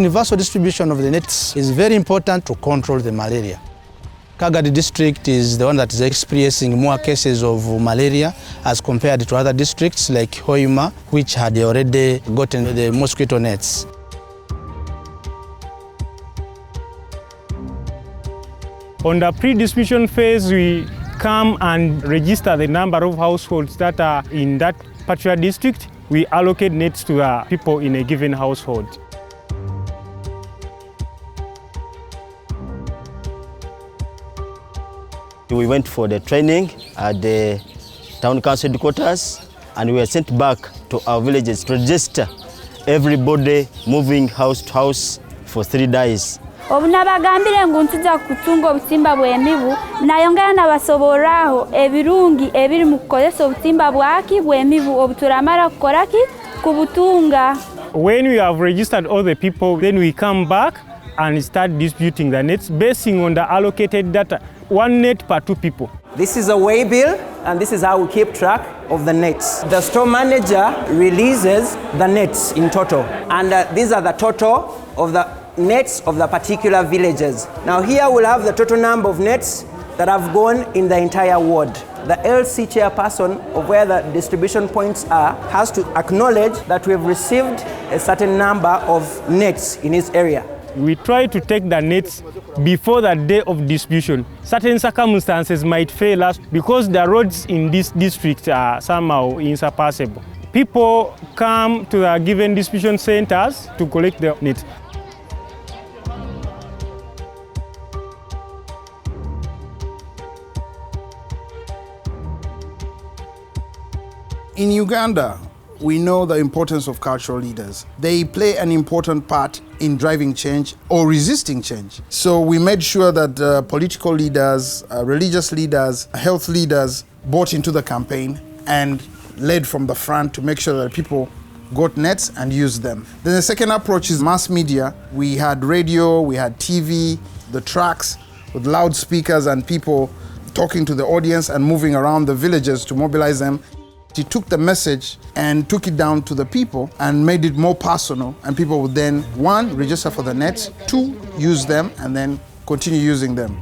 universal distribution of the nets is very important to control the malaria. Kagadi district is the one that is experiencing more cases of malaria as compared to other districts like Hoima, which had already gotten the mosquito nets. On the pre-distribution phase, we come and register the number of households that are in that particular district. We allocate nets to the people in a given household. We went for the training at the town council headquarters, and we were sent back to our villages to register everybody moving house to house for 3 days. Obunabagambire ngu ntuja kutunga obutimba bw'emibu nayongera nabasoboraho ebirungi ebiri mu kukozesa obutimba bwaki bw'emibu obuturamara kukoraki kubutunga. When we have registered all the people, then we come back and start distributing the nets basing on the allocated data. 1 net per 2 people. This is a way bill, and this is how we keep track of the nets. The store manager releases the nets in total, and these are the total of the nets of the particular villages. Now here we'll have the total number of nets that have gone in the entire ward. The LC chairperson of where the distribution points are has to acknowledge that we've received a certain number of nets in his area. We try to take the nets before the day of distribution. Certain circumstances might fail us because the roads in this district are somehow insurpassable. People come to the given distribution centers to collect the nets. In Uganda, we know the importance of cultural leaders. They play an important part in driving change or resisting change. So we made sure that political leaders, religious leaders, health leaders bought into the campaign and led from the front to make sure that people got nets and used them. Then the second approach is mass media. We had radio, we had TV, the trucks with loudspeakers and people talking to the audience and moving around the villages to mobilize them. He took the message and took it down to the people and made it more personal, and people would then, 1, register for the nets, 2, use them, and then continue using them.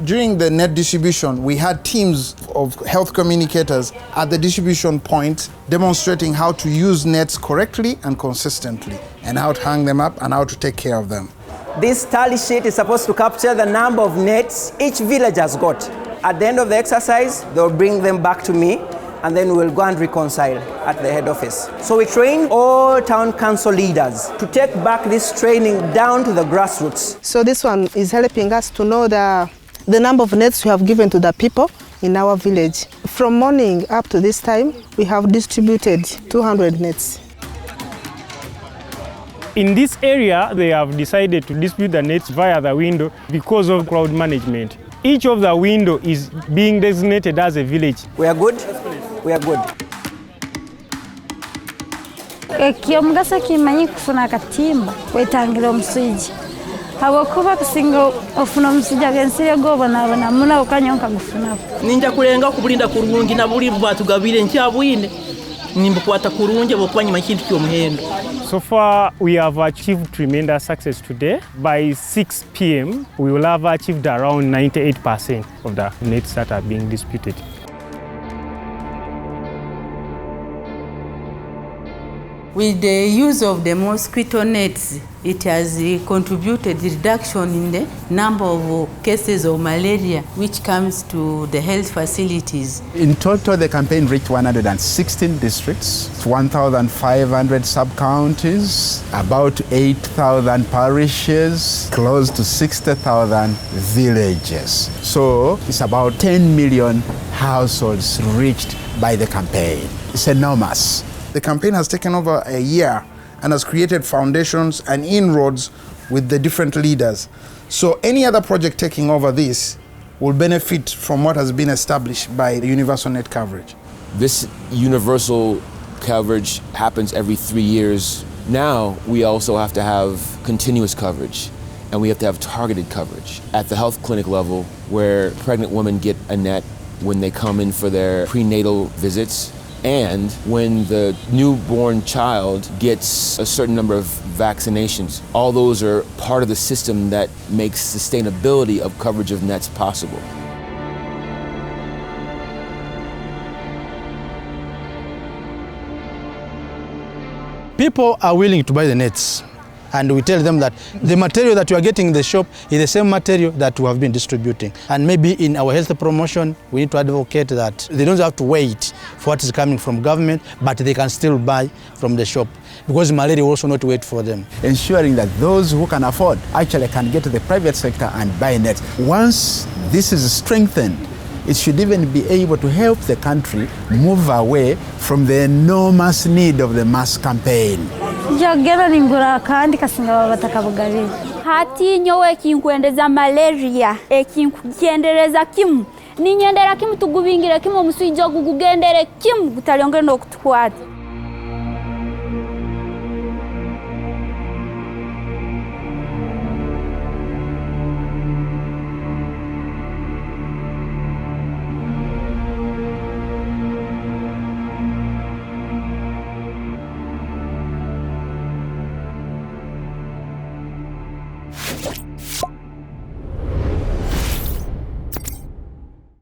During the net distribution, we had teams of health communicators at the distribution point demonstrating how to use nets correctly and consistently, and how to hang them up and how to take care of them. This tally sheet is supposed to capture the number of nets each village has got. At the end of the exercise, they'll bring them back to me, and then we'll go and reconcile at the head office. So we train all town council leaders to take back this training down to the grassroots. So this one is helping us to know the number of nets we have given to the people in our village. From morning up to this time, we have distributed 200 nets. In this area, they have decided to distribute the nets via the window because of crowd management. Each of the window is being designated as a village. We are good? We are good. Ekiyomugasa kimanyi kufuna akatimba wetangira omuswiji. Hawakuba kusinga ofuna omusija gensire gobona muna okanyonka gufuna. Ninja kulenga kubulinda kurungi na buli batugabire nkyabwine. Nimbukwata kurungi bokwanyima kintu kyomuhendo. So far, we have achieved tremendous success today. By 6 p.m., we will have achieved around 98% of the nets that are being disputed. With the use of the mosquito nets, it has contributed reduction in the number of cases of malaria which comes to the health facilities. In total, the campaign reached 116 districts, 1,500 sub-counties, about 8,000 parishes, close to 60,000 villages. So it's about 10 million households reached by the campaign. It's enormous. The campaign has taken over a year and has created foundations and inroads with the different leaders. So any other project taking over this will benefit from what has been established by the universal net coverage. This universal coverage happens every 3 years. Now we also have to have continuous coverage, and we have to have targeted coverage at the health clinic level, where pregnant women get a net when they come in for their prenatal visits. And when the newborn child gets a certain number of vaccinations, all those are part of the system that makes sustainability of coverage of nets possible. People are willing to buy the nets, and we tell them that the material that you are getting in the shop is the same material that we have been distributing. And maybe in our health promotion, we need to advocate that they don't have to wait for what is coming from government, but they can still buy from the shop, because malaria will also not wait for them. Ensuring that those who can afford actually can get to the private sector and buy nets. Once this is strengthened, it should even be able to help the country move away from the enormous need of the mass campaign. Hati nyowe kinkwendeza malaria ekinkugendereza kimu ninyendera kimu tugubingira kimu omuswijja gugendere kimu gutalyongera n'okutwata.